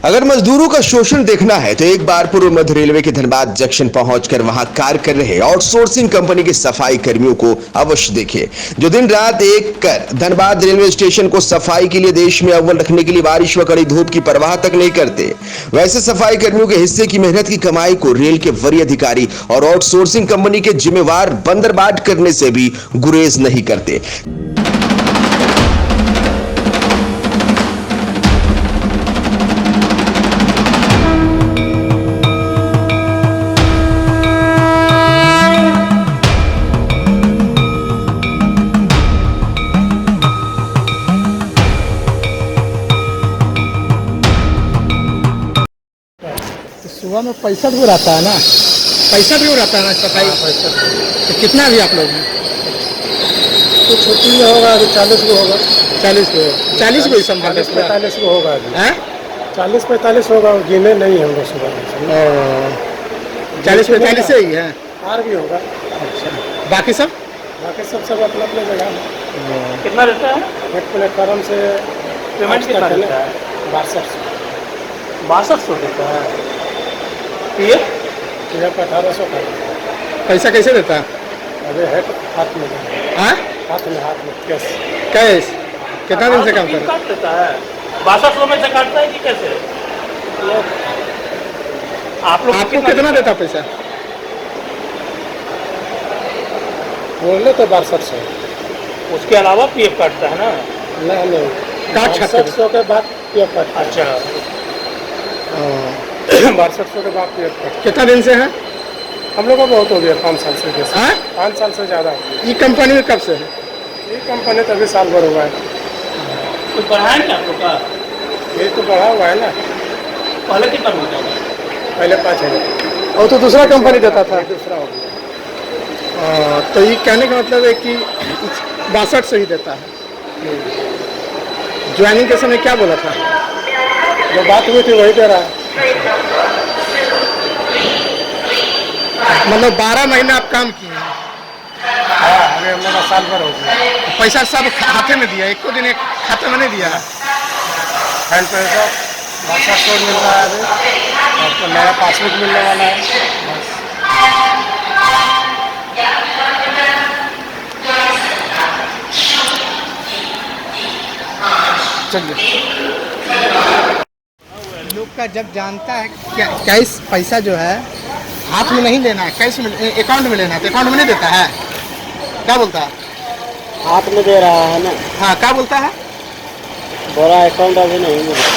अगर मजदूरों का शोषण देखना है तो एक बार पूर्व मध्य रेलवे के धनबाद जंक्शन पहुंचकर वहां कार्य कर रहे आउटसोर्सिंग कंपनी के सफाई कर्मियों को अवश्य देखिए, जो दिन रात एक कर धनबाद रेलवे स्टेशन को सफाई के लिए देश में अव्वल रखने के लिए बारिश व कड़ी धूप की परवाह तक नहीं करते। वैसे सफाई कर्मियों के हिस्से की मेहनत की कमाई को रेल के वरीय अधिकारी और आउटसोर्सिंग कंपनी के जिम्मेवार बंदरबाट करने से भी गुरेज नहीं करते। सुबह में 65 को रहता है ना, 65 को रहता है ना सफाई। तो कितना भी आप लोग हैं? तो छुट्टी में होगा अभी 40 को होगा। 40 को ही संभाल 45 को होगा अभी। हैं? 40-45 होगा, गिने नहीं है हम लोग सुबह। 40-45 से ही है। आर भी होगा। अच्छा, बाकी सब सब अपना अपना जगह है। कितना रहता है? एक प्लेटफार्म से पेमेंट कितना रहता है? 6200 देता है। ये 1800 का पैसा कैसे देता है? अभी है हाथ में हाँ? हाथ में कैश। कैश कितना दिन से काम कर रहे काट देता है? 6200 में से काटता है कि कैसे? आप लोग आपको कितना देता पैसा? बोले तो 6200। उसके अलावा पीएफ काटता है ना? नहीं काट छाट 6200 के बाद पीएफ काटता है। अच्छा, 6200 के बाद पीएफ काटता कितना दिन से है? है। हम लोग को बहुत हो गया 5 साल से जैसे। हाँ? 5 साल से ज़्यादा हो गया। ये कंपनी में कब से है? ये कंपनी तो अभी साल भर हुआ है। कुछ बढ़ाया क्या आप लोग का? ये तो बढ़ा हुआ है ना। पहले कितना मिलता था? पहले 5000 और तो दूसरा कंपनी देता था। दूसरा हो गया। तो ये कहने का मतलब है कि 62 से ही देता है। ज्वाइनिंग के समय क्या बोला था? जो बात हुई थी वही दे रहा है। मतलब 12 महीना आप काम किए हैं, हाँ, अभी हम लोग का साल भर हो गया। पैसा सब खाते में दिया, एक दिन एक खाते में नहीं दिया। हैंड पैसा 6200 मिल रहा है अभी, और तो नया पासबुक मिलने वाला है बस। लोग का जब जानता है कैश पैसा जो है हाथ में नहीं लेना है, कैश में अकाउंट में लेना है, तो अकाउंट में नहीं देता है। क्या बोलता है? हाथ में दे रहा है ना। हाँ, क्या बोलता है? बोला अकाउंट अभी नहीं मिला।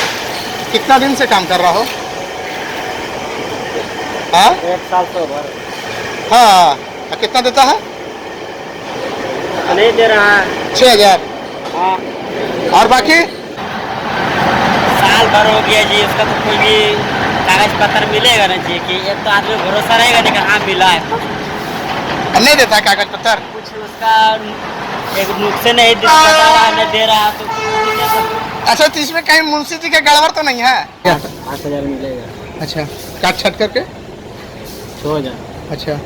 कितना दिन से काम कर रहा हो? हाँ 1 साल तो भर हाँ, कितना देता है? नहीं दे रहा है। 6000। हाँ, और बाकी साल भर हो गया जी, उसका तो कोई भी कागज पत्र मिलेगा ना जी, कि एक तो आदमी भरोसा रहेगा नहीं कि हाँ मिला है। नहीं देता कागज पत्र? कुछ उसका एक नुक्से नहीं बता रहा, नहीं दे रहा तो। अच्छा, तो इसमें कहीं मुंशी जी का गड़बड़ तो नहीं है? 8000 मिलेगा। अच्छा, काट छट करके 6000। अच्छा,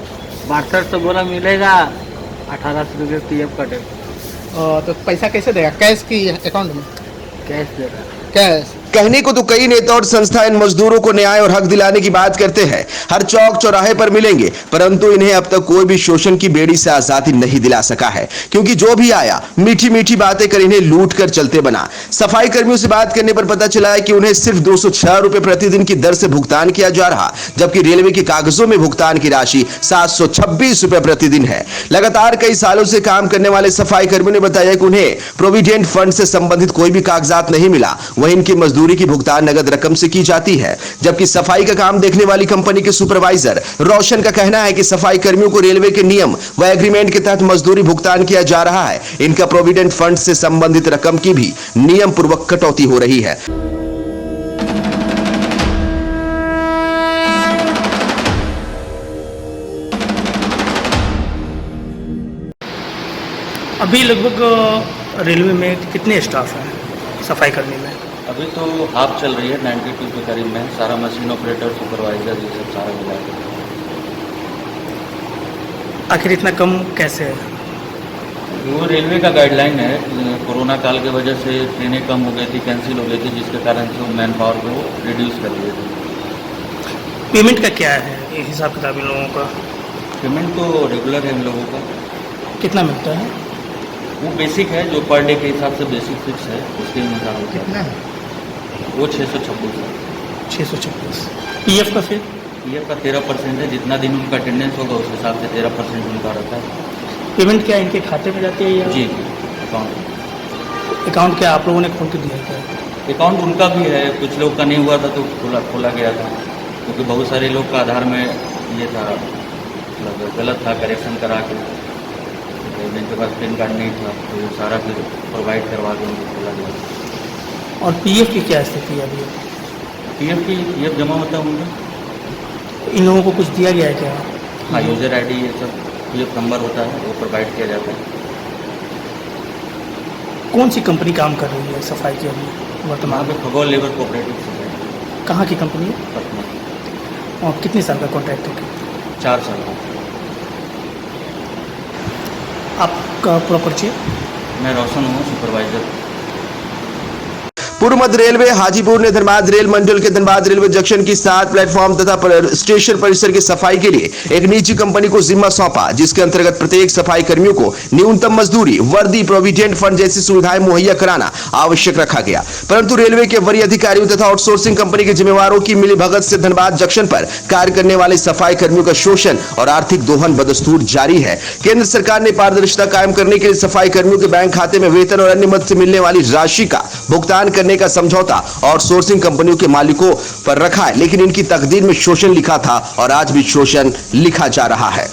62 तो बोला मिलेगा, 1800 रुपये पीएफ कटेगा। तो पैसा कैसे देगा? कैश की अकाउंट में? कैश दे रहा। कैश। कहने को तो कई नेता और संस्था इन मजदूरों को न्याय और हक दिलाने की बात करते हैं, हर चौक चौराहे पर मिलेंगे, परंतु इन्हें अब तक कोई भी शोषण की बेड़ी से आजादी नहीं दिला सका है, क्योंकि जो भी आया मीठी मीठी बातें कर इन्हें लूट कर चलते बना। सफाई कर्मियों से बात करने पर पता चला है कि उन्हें सिर्फ 206 रुपए प्रतिदिन की दर से भुगतान किया जा रहा, जबकि रेलवे के कागजों में भुगतान की राशि 726 रुपए प्रतिदिन है। लगातार कई सालों से काम करने वाले सफाई कर्मियों ने बताया कि उन्हें प्रोविडेंट फंड से संबंधित कोई भी कागजात नहीं मिला, वहीं इनकी मजदूरी की भुगतान नगद रकम से की जाती है। जबकि सफाई का काम देखने वाली कंपनी के सुपरवाइजर रोशन का कहना है कि सफाई कर्मियों को रेलवे के नियम व एग्रीमेंट के तहत मजदूरी भुगतान किया जा रहा है, इनका प्रोविडेंट फंड से संबंधित रकम की भी नियम पूर्वक कटौती हो रही है। अभी लगभग रेलवे में कितने स्टाफ हैं सफाई करने में? अभी तो हाफ चल रही है, 92 के करीब में, सारा मशीन ऑपरेटर, सुपरवाइजर, ये सब सारा मिला के। आखिर इतना कम कैसे है? वो रेलवे का गाइडलाइन है। कोरोना काल की वजह से ट्रेनें कम हो गई थी, कैंसिल हो गई थी, जिसके कारण से वो मैन पावर को रिड्यूस कर दिए थे। पेमेंट का क्या है ये हिसाब किताब इन लोगों का? पेमेंट तो रेगुलर है इन लोगों का। कितना मिलता है? वो बेसिक है, जो पर डे के हिसाब से बेसिक फिक्स है, उसके अनुसार होता है। कितना है? वो 626 है। 626। पीएफ का फिर? पीएफ का 13% है। जितना दिन उनका अटेंडेंस होगा उस हिसाब से 13% उनका रहता है। पेमेंट क्या इनके खाते में जाती है या? जी अकाउंट। अकाउंट क्या आप लोगों ने खोल के दिया है क्या? अकाउंट उनका भी है, कुछ लोग का नहीं हुआ था तो खोला गया था, क्योंकि बहुत सारे लोग का आधार में ये था, मतलब गलत था, करेक्शन करा के, तो जिनके पास पैन कार्ड नहीं था तो वो सारा फिर प्रोवाइड करवा के उनको खोला गया। और पीएफ की क्या स्थिति है अभी? पीएफ जमा होता है उनका। इन लोगों को कुछ दिया गया है क्या? हाँ, यूजर आईडी ये सब पीएफ नंबर होता है, वो प्रोवाइड किया जाता है। कौन सी कंपनी काम कर रही है सफाई के अभी वहाँ वर्तमान पे में? खगोल लेबर कोऑपरेटिव सोसाइटी कहाँ की कंपनी है पटना, और कितने साल का कॉन्ट्रैक्ट है? 4 साल का। आपका पूरा परिचय? मैं रोशन हूँ, सुपरवाइजर। पूर्व मध्य रेलवे हाजीपुर ने धनबाद रेल मंडल के धनबाद रेलवे जंक्शन की 7 प्लेटफॉर्म तथा स्टेशन परिसर की सफाई के लिए एक निजी कंपनी को जिम्मा सौंपा, जिसके अंतर्गत प्रत्येक सफाई कर्मियों को न्यूनतम मजदूरी, वर्दी, प्रोविडेंट फंड जैसी सुविधाएं मुहैया कराना आवश्यक रखा गया। परंतु रेलवे के वरीय अधिकारियों तथा आउटसोर्सिंग कंपनी के जिम्मेवारों की मिलीभगत से धनबाद जंक्शन पर कार्य करने वाले सफाई कर्मियों का शोषण और आर्थिक दोहन बदस्तूर जारी है। केंद्र सरकार ने पारदर्शिता कायम करने के लिए सफाई कर्मियों के बैंक खाते में वेतन और अन्य मद से मिलने वाली राशि का भुगतान करने का समझौता आउटसोर्सिंग कंपनियों के मालिकों पर रखा है, लेकिन इनकी तकदीर में शोषण लिखा था और आज भी शोषण लिखा जा रहा है।